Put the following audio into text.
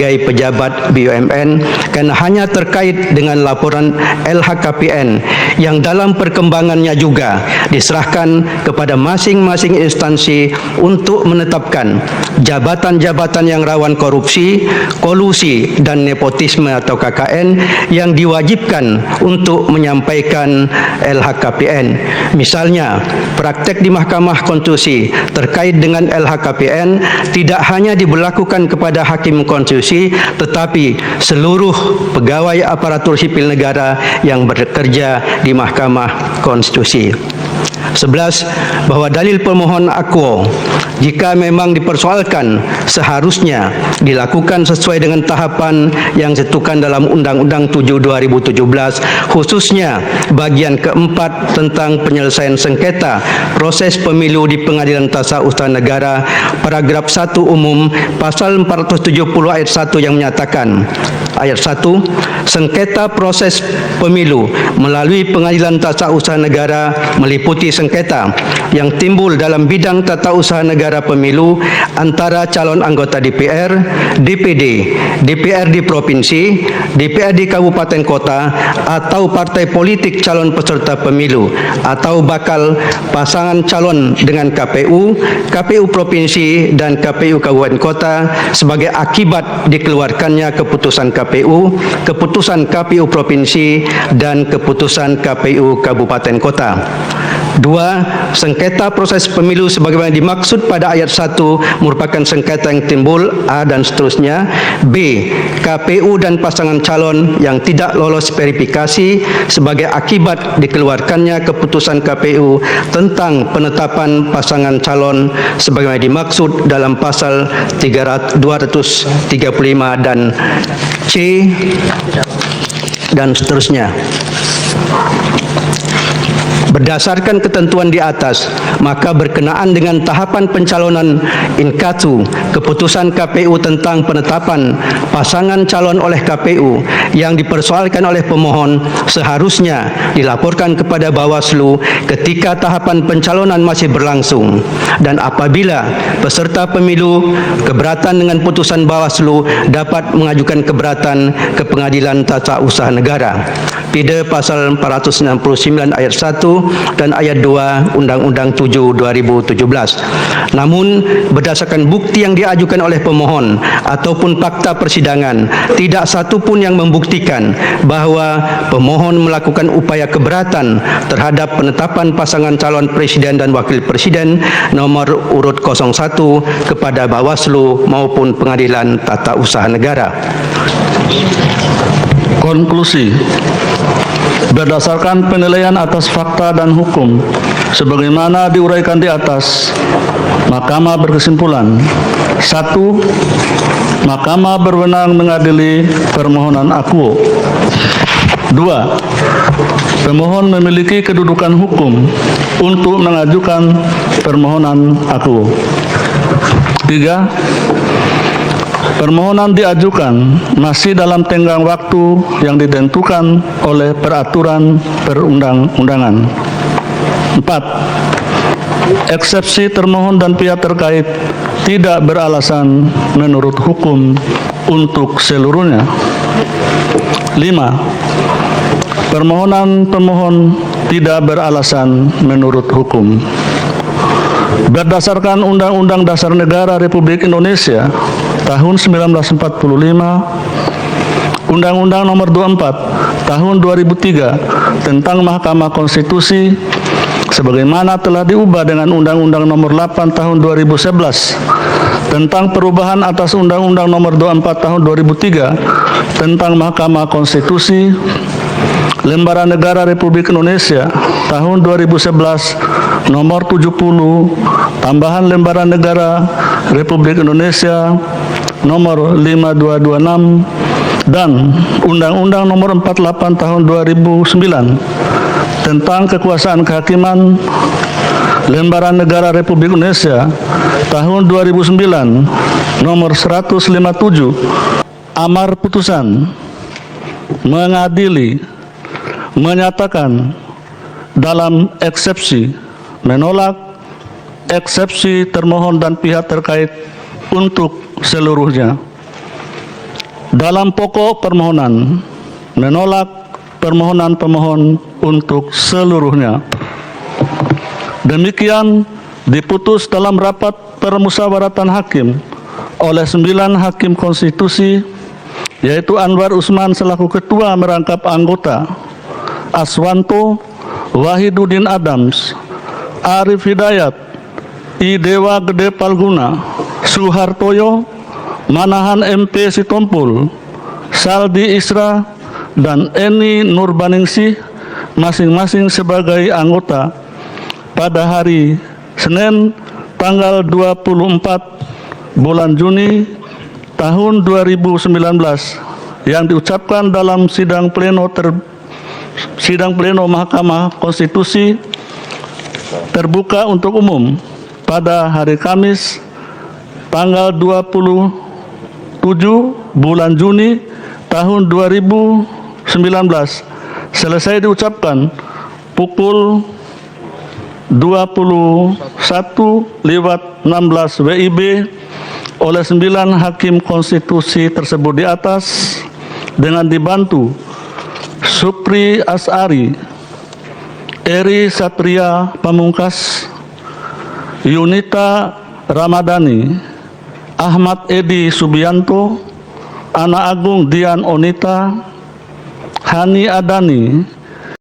sebagai pejabat BUMN karena hanya terkait dengan laporan LHKPN yang dalam perkembangannya juga diserahkan kepada masing-masing instansi untuk menetapkan jabatan-jabatan yang rawan korupsi, kolusi dan nepotisme atau KKN yang diwajibkan untuk menyampaikan LHKPN. Misalnya, praktek di Mahkamah Konstitusi terkait dengan LHKPN tidak hanya diberlakukan kepada hakim konstitusi, tetapi seluruh pegawai aparatur sipil negara yang bekerja di Mahkamah Konstitusi. 11. Bahwa dalil pemohon akuo jika memang dipersoalkan seharusnya dilakukan sesuai dengan tahapan yang ditentukan dalam Undang-Undang 7/2017, khususnya bagian keempat tentang penyelesaian sengketa proses pemilu di Pengadilan Tata Usaha Negara, paragraf 1 umum pasal 470 ayat 1 yang menyatakan ayat 1, sengketa proses pemilu melalui Pengadilan Tata Usaha Negara meliputi sengketa yang timbul dalam bidang tata usaha negara pemilu antara calon anggota DPR, DPD, DPRD provinsi, DPRD kabupaten kota atau partai politik calon peserta pemilu atau bakal pasangan calon dengan KPU, KPU provinsi dan KPU kabupaten kota sebagai akibat dikeluarkannya keputusan KPU, keputusan KPU provinsi dan keputusan KPU kabupaten kota. 2. Sengketa proses pemilu sebagaimana dimaksud pada ayat 1 merupakan sengketa yang timbul A dan seterusnya. B. KPU dan pasangan calon yang tidak lolos verifikasi sebagai akibat dikeluarkannya keputusan KPU tentang penetapan pasangan calon sebagaimana dimaksud dalam pasal 235 dan C dan seterusnya. Berdasarkan ketentuan di atas, maka berkenaan dengan tahapan pencalonan inkatu keputusan KPU tentang penetapan pasangan calon oleh KPU yang dipersoalkan oleh pemohon seharusnya dilaporkan kepada Bawaslu ketika tahapan pencalonan masih berlangsung, dan apabila peserta pemilu keberatan dengan putusan Bawaslu dapat mengajukan keberatan ke Pengadilan Tata Usaha Negara. PIDE pasal 469 ayat 1 dan ayat 2 Undang-Undang 7/2017. Namun berdasarkan bukti yang diajukan oleh pemohon ataupun fakta persidangan, tidak satu pun yang membuktikan bahwa pemohon melakukan upaya keberatan terhadap penetapan pasangan calon presiden dan wakil presiden nomor urut 01 kepada Bawaslu maupun Pengadilan Tata Usaha Negara. Konklusi. Berdasarkan penilaian atas fakta dan hukum sebagaimana diuraikan di atas, Mahkamah berkesimpulan: 1. Mahkamah berwenang mengadili permohonan akuo. 2. Pemohon memiliki kedudukan hukum untuk mengajukan permohonan akuo. 3. Permohonan diajukan masih dalam tenggang waktu yang ditentukan oleh peraturan perundang-undangan. 4. Eksepsi termohon dan pihak terkait tidak beralasan menurut hukum untuk seluruhnya. 5. Permohonan pemohon tidak beralasan menurut hukum. Berdasarkan Undang-Undang Dasar Negara Republik Indonesia tahun 1945, Undang-Undang Nomor 24 tahun 2003 tentang Mahkamah Konstitusi sebagaimana telah diubah dengan Undang-Undang Nomor 8 tahun 2011 tentang perubahan atas Undang-Undang Nomor 24 tahun 2003 tentang Mahkamah Konstitusi, Lembaran Negara Republik Indonesia tahun 2011 nomor 70 tambahan Lembaran Negara Republik Indonesia nomor 5226 dan Undang-Undang Nomor 48 tahun 2009 tentang kekuasaan kehakiman, Lembaran Negara Republik Indonesia tahun 2009 nomor 157, amar putusan mengadili, menyatakan dalam eksepsi, menolak eksepsi termohon dan pihak terkait untuk seluruhnya. dalam pokok permohonan menolak permohonan pemohon untuk seluruhnya. Demikian diputus dalam rapat permusyawaratan hakim oleh 9 hakim konstitusi, yaitu Anwar Usman selaku ketua merangkap anggota, Aswanto, Wahiduddin Adams, Arif Hidayat, I Dewa Gede Palguna, Suhartoyo, Manahan MP Sitompul, Saldi Isra, dan Eni Nurbaningsih masing-masing sebagai anggota pada hari Senin tanggal 24 bulan Juni tahun 2019 yang diucapkan dalam sidang pleno Mahkamah Konstitusi terbuka untuk umum pada hari Kamis tanggal 27 bulan Juni tahun 2019 selesai diucapkan pukul 21:16 WIB oleh 9 hakim konstitusi tersebut di atas dengan dibantu Supri Asari, Eri Satria Pamungkas, Yunita Ramadhani, Ahmad Edi Subianto, Ana Agung Dian Onita, Hani Adani,